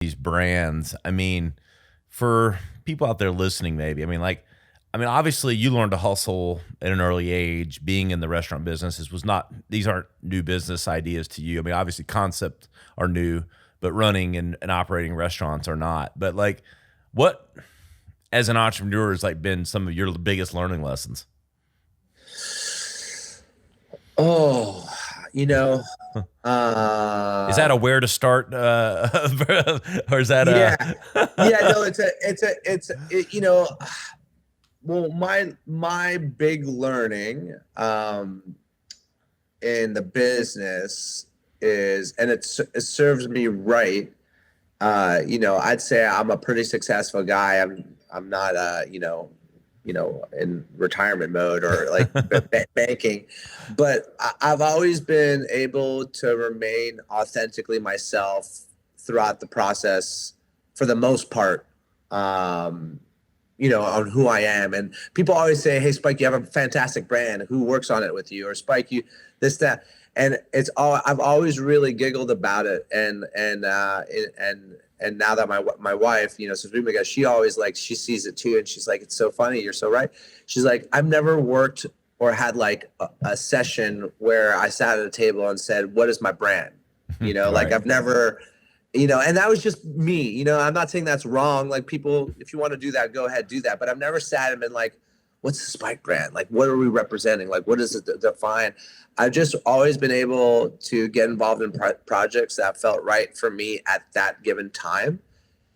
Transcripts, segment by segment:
these brands. I mean, for people out there listening, maybe, obviously you learned to hustle at an early age. Being in the restaurant business, these aren't new business ideas to you. I mean, obviously concepts are new, but running and operating restaurants are not. But like, what as an entrepreneur has like been some of your biggest learning lessons? Oh, you know, Is that uh, a where to start, or is that yeah, yeah, a? no, well, my big learning, in the business is, and it serves me right. I'd say I'm a pretty successful guy. I'm not, in retirement mode or like banking, but I've always been able to remain authentically myself throughout the process for the most part. Um, on who I am. And people always say, "Hey, Spike, you have a fantastic brand. Who works on it with you?" Or Spike, you this that. And it's all I've always really giggled about it. And now that my wife, since we've been together, she always like she sees it too, and she's like, "It's so funny. You're so right." She's like, "I've never worked or had like a session where I sat at a table and said, 'What is my brand?'" Like Right. I've never and that was just me. I'm not saying that's wrong. Like people, if you want to do that, go ahead, do that. But I've never sat and been like, what's the Spike brand? Like, what are we representing? Like, what does it define? I've just always been able to get involved in projects that felt right for me at that given time.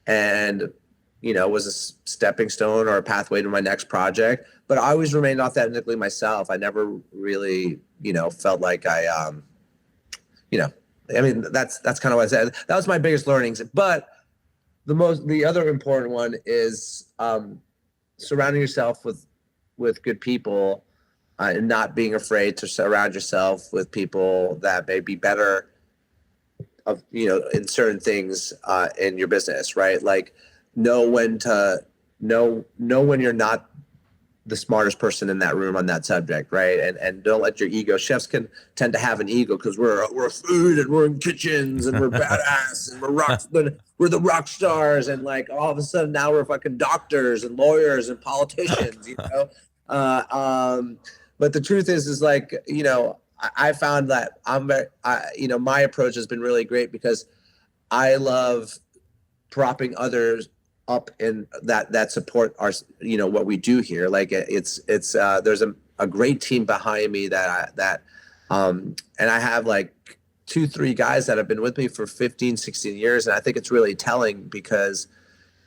And, was a stepping stone or a pathway to my next project. But I always remained authentically myself. I never really, felt like you know, that's kind of what I said. That was my biggest learnings. But the other important one is surrounding yourself with good people, and not being afraid to surround yourself with people that may be better in certain things in your business, right? Like know when to know when you're not the smartest person in that room on that subject, right? And don't let your ego. Chefs can tend to have an ego because we're food and we're in kitchens and we're badass and we're the rock stars, and like all of a sudden now we're fucking doctors and lawyers and politicians. Uh, um, but the truth is like I found that my approach has been really great because I love propping others up in that support our what we do here. Like it's there's a great team behind me and I have like 2-3 guys that have been with me for 15-16 years, and I think it's really telling because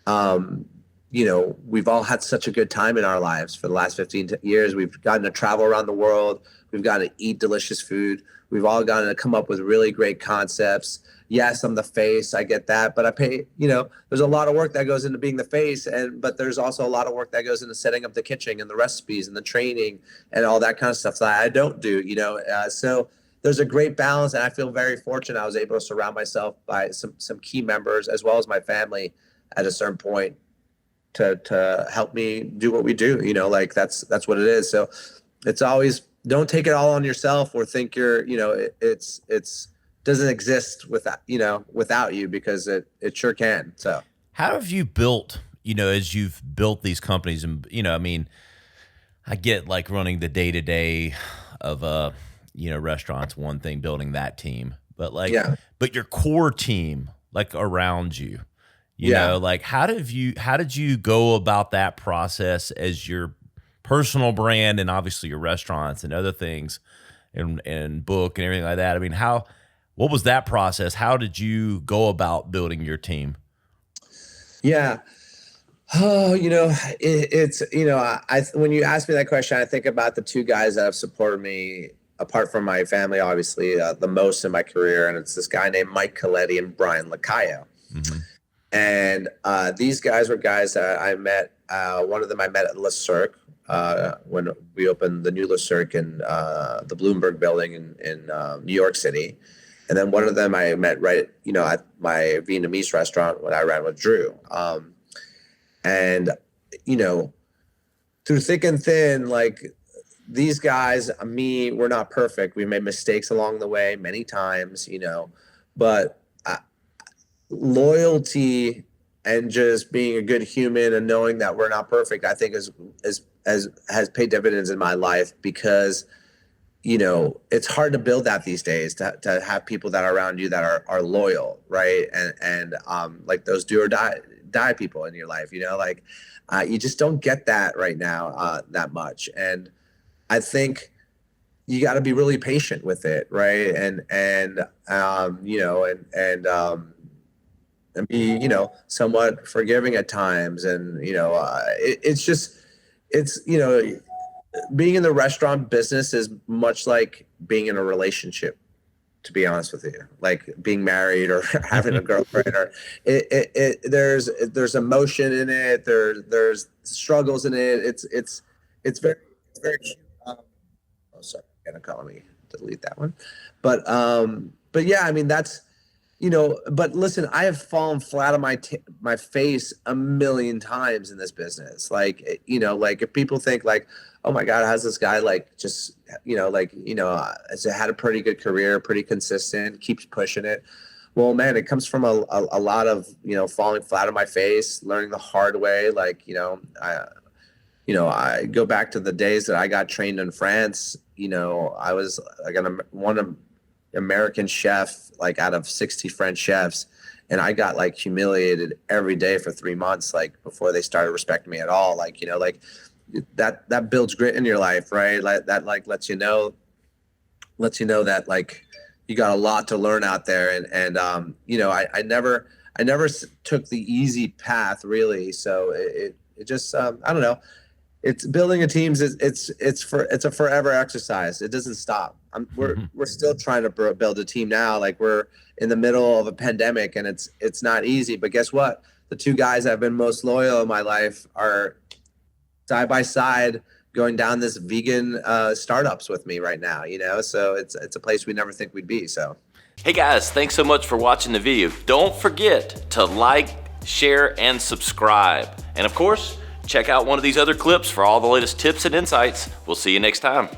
we've all had such a good time in our lives for the last 15 years. We've gotten to travel around the world. We've gotten to eat delicious food. We've all gotten to come up with really great concepts. Yes, I'm the face. I get that, but I pay. There's a lot of work that goes into being the face, but there's also a lot of work that goes into setting up the kitchen and the recipes and the training and all that kind of stuff that I don't do. So there's a great balance, and I feel very fortunate. I was able to surround myself by some key members as well as my family at a certain point to help me do what we do. Like that's what it is. So it's always, don't take it all on yourself or think it's doesn't exist without you, because it sure can. So How have you built, as you've built these companies and, I get like running the day to day of restaurants, one thing, building that team, but like, yeah, but your core team, like around you, yeah. like how did you go about that process as your personal brand and obviously your restaurants and other things and book and everything like that? I mean, what was that process? How did you go about building your team? Yeah. Oh, it's I when you ask me that question, I think about the two guys that have supported me apart from my family, obviously, the most in my career, and it's this guy named Mike Coletti and Brian Lacayo. Mm-hmm. And these guys were guys that I met. One of them I met at Le Cirque when we opened the new Le Cirque in the Bloomberg building in New York City. And then one of them I met right, at my Vietnamese restaurant when I ran with Drew. And, through thick and thin, like these guys, me, we're not perfect. We made mistakes along the way many times, but loyalty and just being a good human and knowing that we're not perfect, I think has paid dividends in my life, because it's hard to build that these days, to have people that are around you that are loyal, right? And like those do or die people in your life, like you just don't get that right now that much. And I think you got to be really patient with it, right? And be somewhat forgiving at times. And it's being in the restaurant business is much like being in a relationship, to be honest with you, like being married or having a girlfriend, or there's emotion in it, there's struggles in it. It's very um, oh, sorry, gonna call me, delete that one. But yeah, I mean, that's but listen, I have fallen flat on my face a million times in this business. Like, like if people think like, oh my God, how's this guy like just, has had a pretty good career, pretty consistent, keeps pushing it. Well, man, it comes from a lot of, falling flat on my face, learning the hard way. Like, I go back to the days that I got trained in France. I was like one American chef, like out of 60 French chefs. And I got like humiliated every day for 3 months, like before they started respecting me at all. Like, like that builds grit in your life, right? Like that, like lets you know that like you got a lot to learn out there. And I never took the easy path, really. So it just, I don't know. It's building a team. It's a forever exercise. It doesn't stop. We're still trying to build a team now. Like we're in the middle of a pandemic, and it's not easy. But guess what? The two guys that have been most loyal in my life are side by side going down this vegan startups with me right now. So it's a place we never think we'd be. So, hey guys, thanks so much for watching the video. Don't forget to like, share, and subscribe. And of course, check out one of these other clips for all the latest tips and insights. We'll see you next time.